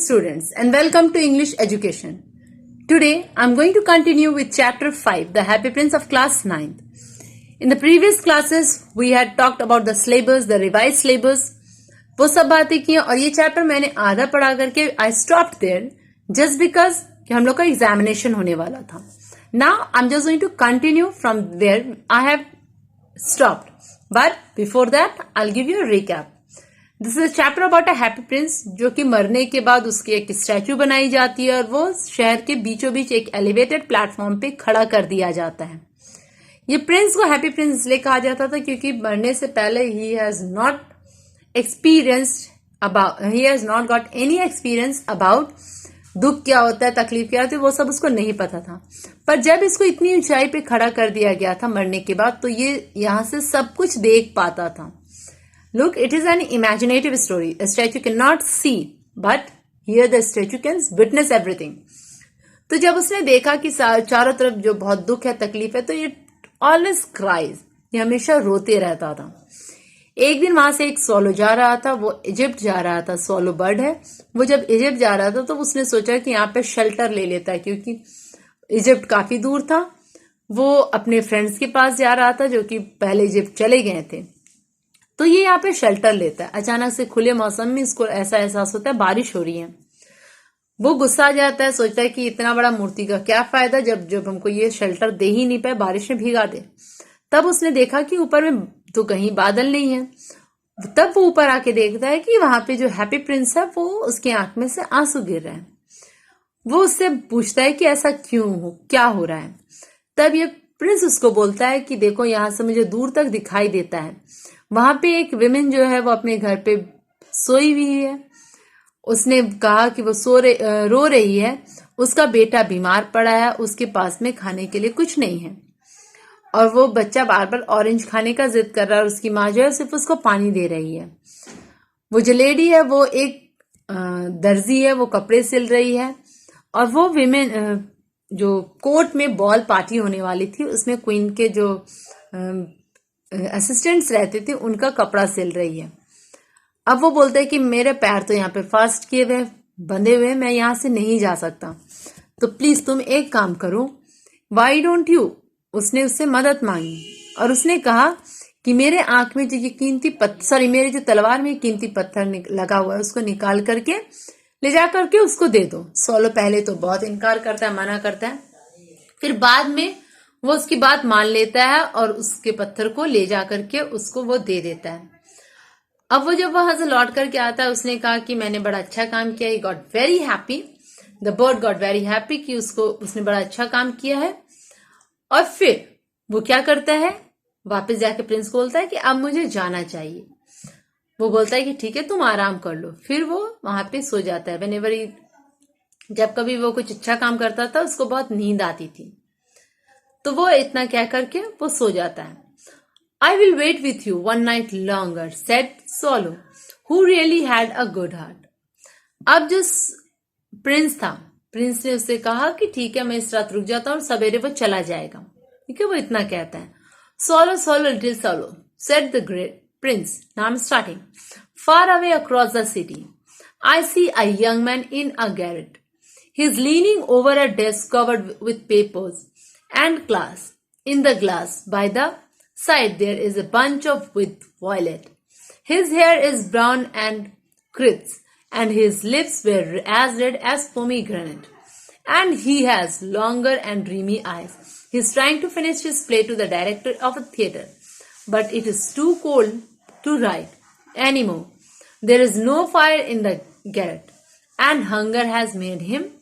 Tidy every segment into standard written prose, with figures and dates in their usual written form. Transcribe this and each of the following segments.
students, and welcome to English education. Today I am going to continue with chapter 5, The Happy Prince of class 9th. In the previous classes we had talked about the syllabus, the revised syllabus. वो सब बातें की और ये chapter मैंने आधा पढ़ा करके I stopped there just because कि हम लोग का एग्जामिनेशन होने वाला था. Now I'm just going to continue from where I have stopped. But before that I'll give you a recap. This is chapter about a happy Prince जो कि मरने के बाद उसकी एक स्टैचू बनाई जाती है और वो शहर के बीचों बीच एक एलिवेटेड प्लेटफॉर्म पे खड़ा कर दिया जाता है. ये प्रिंस को हैप्पी प्रिंस इसलिए कहा जाता था क्योंकि मरने से पहले he has not got any experience about दुख क्या होता है, तकलीफ क्या होती है, वो सब उसको नहीं पता था. पर जब इसको इतनी ऊंचाई पे खड़ा कर दिया गया था मरने के बाद तो ये यहां से सब कुछ देख पाता था. Look, it is an imaginative story. A statue cannot see, but here the statue can witness everything. तो जब उसने देखा कि चारों तरफ जो बहुत दुख है, तकलीफ है, तो ये always cries. ये हमेशा रोते रहता था. एक दिन वहां से एक swallow जा रहा था, वो इजिप्ट जा रहा था. swallow bird है. वो जब इजिप्ट जा रहा था तो उसने सोचा कि यहाँ पे शेल्टर ले लेता है क्योंकि इजिप्ट काफी दूर था. वो अपने फ्रेंड्स के पास जा रहा था जो कि पहले इजिप्ट चले गए थे. तो ये यहाँ पे शेल्टर लेता है. अचानक से खुले मौसम में इसको ऐसा एहसास होता है बारिश हो रही है. वो गुस्सा आ जाता है, सोचता है कि इतना बड़ा मूर्ति का क्या फायदा जब हमको ये शेल्टर दे ही नहीं पाए, बारिश में भीगा दे. तब उसने देखा कि ऊपर में तो कहीं बादल नहीं है. तब वो ऊपर आके देखता है कि वहां पे जो हैप्पी प्रिंस है वो उसके आंख में से आंसू गिर रहे हैं. वो उससे पूछता है कि ऐसा क्यों हो, क्या हो रहा है. तब ये प्रिंस उसको बोलता है कि देखो यहां से मुझे दूर तक दिखाई देता है, वहां पे एक विमेन जो है वो अपने घर पे सोई हुई है. उसने कहा कि वो रो रही है, उसका बेटा बीमार पड़ा है, उसके पास में खाने के लिए कुछ नहीं है और वो बच्चा बार बार ऑरेंज खाने का जिद कर रहा है और उसकी माँ जो है सिर्फ उसको पानी दे रही है. वो जो लेडी है वो एक दर्जी है, वो कपड़े सिल रही है और वो विमेन जो कोर्ट में बॉल पार्टी होने वाली थी उसमें क्वीन के जो असिस्टेंट्स रहते थे उनका कपड़ा सिल रही है. अब वो बोलता है कि मेरे पैर तो यहाँ पे फास्ट किए हुए बंधे हुए, मैं यहाँ से नहीं जा सकता, तो प्लीज तुम एक काम करो, वाई डोंट यू. उसने उससे मदद मांगी और उसने कहा कि मेरे आंख में जो ये कीमती पत्थर, मेरे जो तलवार में कीमती पत्थर लगा हुआ है उसको निकाल करके ले जा करके उसको दे दो. सोलो पहले तो बहुत इनकार करता है, मना करता है, फिर बाद में वो उसकी बात मान लेता है और उसके पत्थर को ले जा करके उसको वो दे देता है. अब वो जब वहां से लौट करके आता है उसने कहा कि मैंने बड़ा अच्छा काम किया. He got very happy, the bird got very happy कि उसने बड़ा अच्छा काम किया है. और फिर वो क्या करता है, वापस जाके प्रिंस को बोलता है कि अब मुझे जाना चाहिए. वो बोलता है कि ठीक है तुम आराम कर लो. फिर वो वहां पे सो जाता है. व्हेनेवर जब कभी वो कुछ अच्छा काम करता था उसको बहुत नींद आती थी, तो वो इतना क्या करके वो सो जाता है. I will wait with you one night longer said swallow who really had a good heart. अब जो प्रिंस ने उससे कहा कि ठीक है मैं इस रात रुक जाता हूं और सवेरे वो चला जाएगा. ठीक है, वो इतना कहता है. Swallow swallow little swallow said the great prince. Now I am starting. Far away across the city I see a young man in a garret. He is leaning over a desk covered with papers and glass. In the glass by the side there is a bunch of with violet. His hair is brown and crisp and his lips were as red as pomegranate and he has longer and dreamy eyes. He is trying to finish his play to the director of a theater, but it is too cold to write anymore. There is no fire in the garret and hunger has made him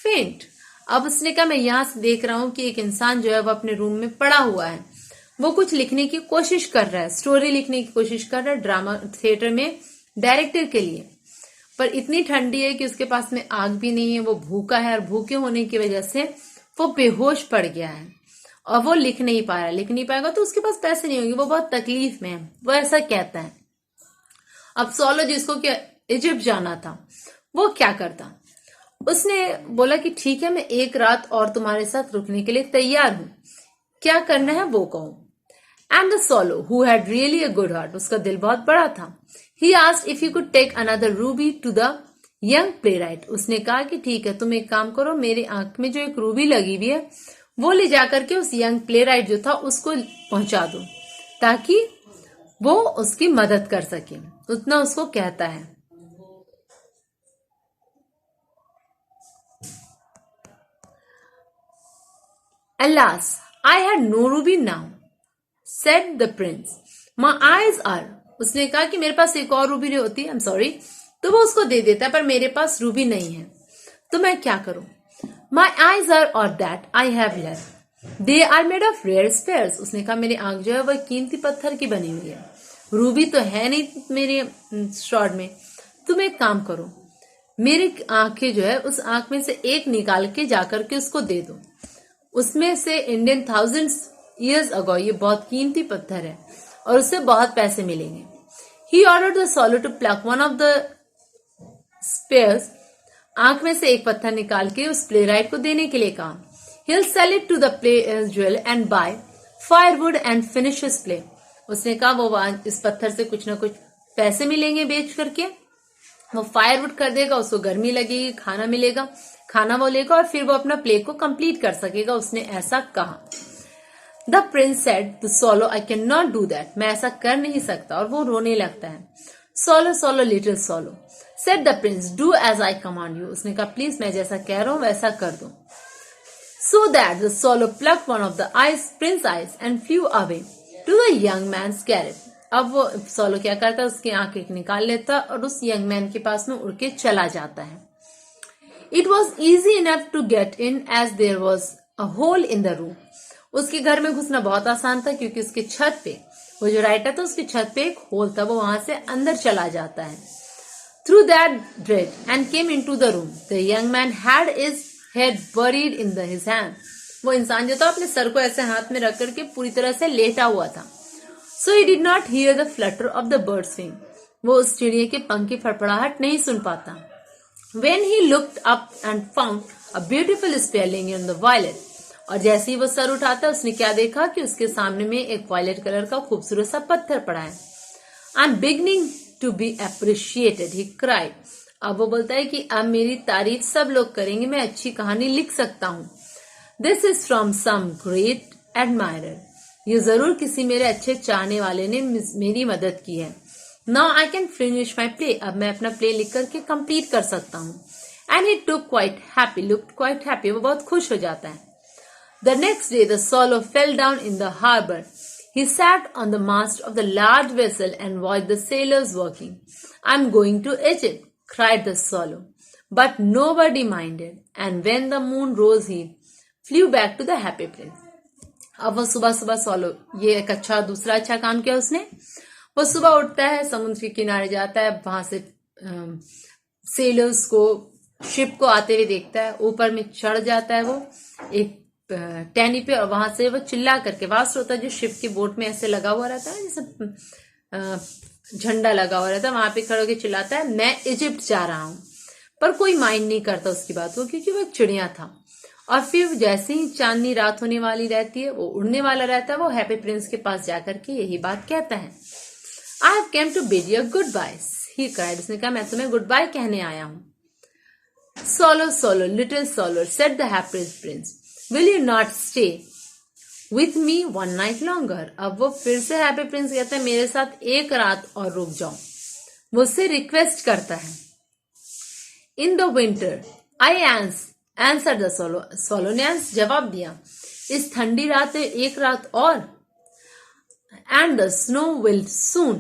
faint. अब उसने कहा मैं यहां से देख रहा हूं कि एक इंसान जो है वो अपने रूम में पड़ा हुआ है, वो कुछ लिखने की कोशिश कर रहा है, स्टोरी लिखने की कोशिश कर रहा है ड्रामा थिएटर में डायरेक्टर के लिए. पर इतनी ठंडी है कि उसके पास में आग भी नहीं है, वो भूखा है और भूखे होने की वजह से वो बेहोश पड़ गया है और वो लिख नहीं पाएगा तो उसके पास पैसे नहीं होंगे, वो बहुत तकलीफ में है. वो ऐसा कहता है. अब सोलो जिसको क्या इजिप्ट जाना था वो क्या करता, उसने बोला कि ठीक है मैं एक रात और तुम्हारे साथ रुकने के लिए तैयार हूं, क्या करना है वो कहो. And the swallow who had really a good heart, उसका दिल बहुत बड़ा था. He asked if you could take another ruby to the young playwright, उसने कहा कि ठीक है, तुम एक काम करो, मेरी आंख में जो एक रूबी लगी हुई है वो ले जाकर के उस यंग प्लेराइट जो था उसको पहुंचा दो ताकि वो उसकी मदद कर सके। उतना उसको कहता है। Alas, I had no ruby now, said the prince. My eyes are, उसने कहा कि मेरे पास एक और रूबी होती है, I'm sorry, तो वो उसको दे देता है, पर मेरे पास रूबी नहीं है, तो मैं क्या करूं? My eyes are all that I have left. They are made of rare spears. उसने कहा मेरी आंख जो है वह कीमती पत्थर की बनी हुई है, रूबी तो है नहीं मेरे शॉर्ट में। तुम एक काम करो, मेरी आंखें जो है उस आंख में से एक निकाल के जाकर के उसको दे दो, उसमें से इंडियन थाउजेंड्स ईयर्स अगो ये बहुत कीमती पत्थर है और उससे बहुत पैसे मिलेंगे। He ordered the swallow to pluck one of the spares, आंख में से एक पत्थर निकाल के उस प्लेराइट को देने के लिए कहा। He'll sell it to the play jewel and buy firewood and finish his play. उसने कहा वो इस पत्थर से कुछ ना कुछ पैसे मिलेंगे बेच करके, वो फायरवुड कर देगा, उसको गर्मी लगेगी, खाना मिलेगा, खाना वो लेगा और फिर वो अपना प्ले को कंप्लीट कर सकेगा। उसने ऐसा कहा। The Prince said the solo, I can not do that, मैं ऐसा कर नहीं सकता, और वो रोने लगता है। Swallow swallow little swallow, said the prince, do as I command you. उसने कहा प्लीज मैं जैसा कह रहा हूं वैसा कर दो। So that the swallow plucked one of the prince's eyes and flew away to the young man's garret. अब वो सोलो क्या करता है, उसकी आंख एक निकाल लेता और उस यंग मैन के पास में उड़ के चला जाता है। It was easy enough to get in as there was a hole in the roof. उसके घर में घुसना बहुत आसान था क्योंकि उसके छत पे, वो जो राइटर था उसकी छत पे एक होल था, वो वहां से अंदर चला जाता है। Through that dread and came into the room. The young man had his head buried in his hand. वो इंसान जो था अपने सर को ऐसे हाथ में रख करके पूरी तरह से लेटा हुआ था। So he did not hear the flutter of the bird's wing. वो उस चिड़िया के पंख की फड़फड़ाहट नहीं सुन पाता। When he looked up and found a beautiful spear laying on the violet. और जैसे ही वो सर उठाता उसने क्या देखा कि उसके सामने में एक वायलेट कलर का खूबसूरत सा पत्थर पड़ा है। I'm beginning to be appreciated, he cried. अब वो बोलता है कि अब मेरी तारीफ सब लोग करेंगे, मैं अच्छी कहानी लिख सकता हूँ। This is from some great admirer, ये जरूर किसी मेरे अच्छे चाहने वाले ने मेरी मदद की है। Now I can finish my play, अब मैं अपना प्ले लिख करके कंप्लीट कर सकता हूँ। And he took quite happy, looked quite happy, वो बहुत खुश हो जाता है। The next day the swallow fell down in the harbour. He sat on the mast of the large vessel and watched the sailors working. I'm going to Egypt, cried the swallow. But nobody minded, and when the moon rose, he flew back to the happy place. अब वो सुबह सुबह solo, ये एक दूसरा अच्छा काम किया उसने। वो सुबह उठता है, समुद्र के किनारे जाता है, वहां से सेलर्स को, शिप को आते हुए देखता है, ऊपर में चढ़ जाता है वो एक टहनी पे, और वहां से वो चिल्ला करके, वास्ट होता है जो शिप की बोट में ऐसे लगा हुआ रहता है, जैसे झंडा लगा हुआ रहता है, वहां पे खड़े होकर चिल्लाता है मैं इजिप्ट जा रहा हूं। पर कोई माइंड नहीं करता उसकी बात को, क्योंकि वो एक चिड़िया था। और फिर जैसे ही चांदनी रात होने वाली रहती है, वो उड़ने वाला रहता है, वो हैप्पी प्रिंस के पास जाकर के यही बात कहता है। I have came to bid you goodbye, he cried, उसने कहा मैं तुम्हें गुड बाय कहने आया हूं। Swallow swallow little swallow, said the happy prince, will you not stay with me one night longer. अब वो फिर से हैप्पी प्रिंस कहता है मेरे साथ एक रात और रुक जाओ, वो उससे रिक्वेस्ट करता है। In the winter I answer the solo, solo ने जवाब दिया इस ठंडी रात में एक रात और। And the snow will soon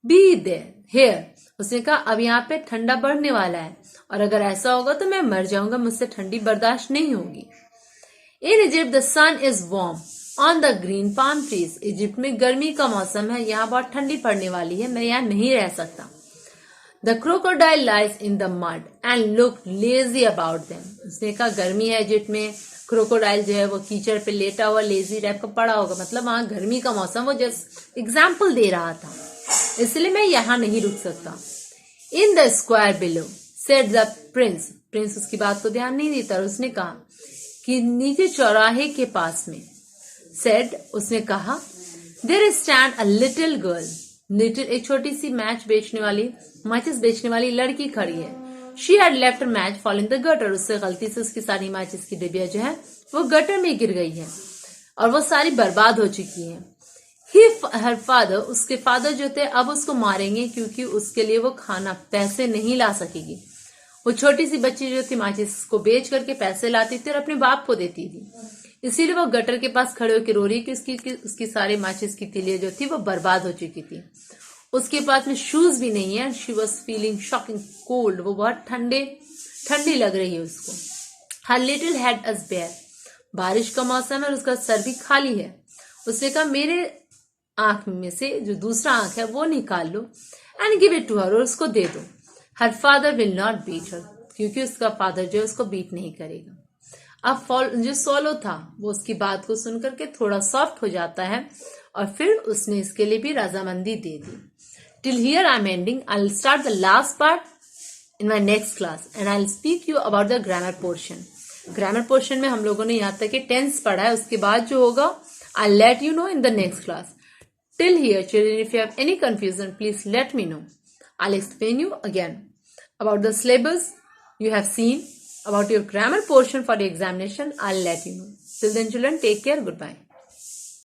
be there here, उसने कहा अब यहाँ पे ठंडा बढ़ने वाला है, और अगर ऐसा होगा तो मैं मर जाऊंगा, मुझसे ठंडी बर्दाश्त नहीं होगी। In Egypt the sun is warm on the green palm trees, Egypt में गर्मी का मौसम है, यहाँ बहुत ठंडी पड़ने वाली है, मैं यहाँ नहीं रह सकता। The crocodile lies in the mud and look lazy about them, उसने कहा गर्मी है इजिप्ट में, क्रोकोडाइल जो है वो कीचड़ पे लेटा हुआ लेजी टाइप का पड़ा होगा, मतलब वहां गर्मी का मौसम, वो जस्ट एग्जाम्पल दे रहा था, इसलिए मैं यहाँ नहीं रुक सकता। In the square below said the Prince, Prince उसकी बात को ध्यान नहीं देता, और उसने कहा कि नीचे चौराहे के पास में, सेड उसने कहा, there stand a little girl, little एक छोटी सी मैचेस बेचने वाली लड़की खड़ी है, she had left match fall in the gutter, उससे गलती से उसकी सारी माचिस की डिबिया जो है वो गटर में गिर गई है और वो सारी बर्बाद हो चुकी है। हर फादर, उसके फादर जो थे अब उसको मारेंगे क्योंकि उसके लिए वो खाना पैसे नहीं ला सकेगी। वो छोटी सी बच्ची जो थी माचिस को बेच करके पैसे लाती थी और अपने बाप को देती थी, इसीलिए वो गटर के पास खड़े होकर रो रही कि उसकी सारी माचिस की तिलियां जो थी वो बर्बाद हो चुकी थी। उसके पास में शूज भी नहीं है। She was feeling shocking cold, वो बहुत ठंडी लग रही है उसको। Her little head is bare, बारिश का मौसम है और उसका सर भी खाली है। उसने कहा मेरे आंख में से जो दूसरा आंख है वो निकाल लो and give it to her, और उसको दे दो। Her father will not beat her, क्योंकि उसका फादर जो है उसको बीट नहीं करेगा। अब जो सोलो था वो उसकी बात को सुनकर के थोड़ा सॉफ्ट हो जाता है और फिर उसने इसके लिए भी रजामंदी दे दी। Till here I am ending, I will start the last part in my next class and I will speak you about the grammar portion. Grammar portion में हम लोगों ने यहाँ तक कि टेंस पढ़ा है, उसके बाद जो होगा I will let you know in the next class. Till here, children, if you have any confusion, please let me know. I'll explain you again about the syllabus you have seen, about your grammar portion for the examination. I'll let you know. Till then, children, take care. Goodbye.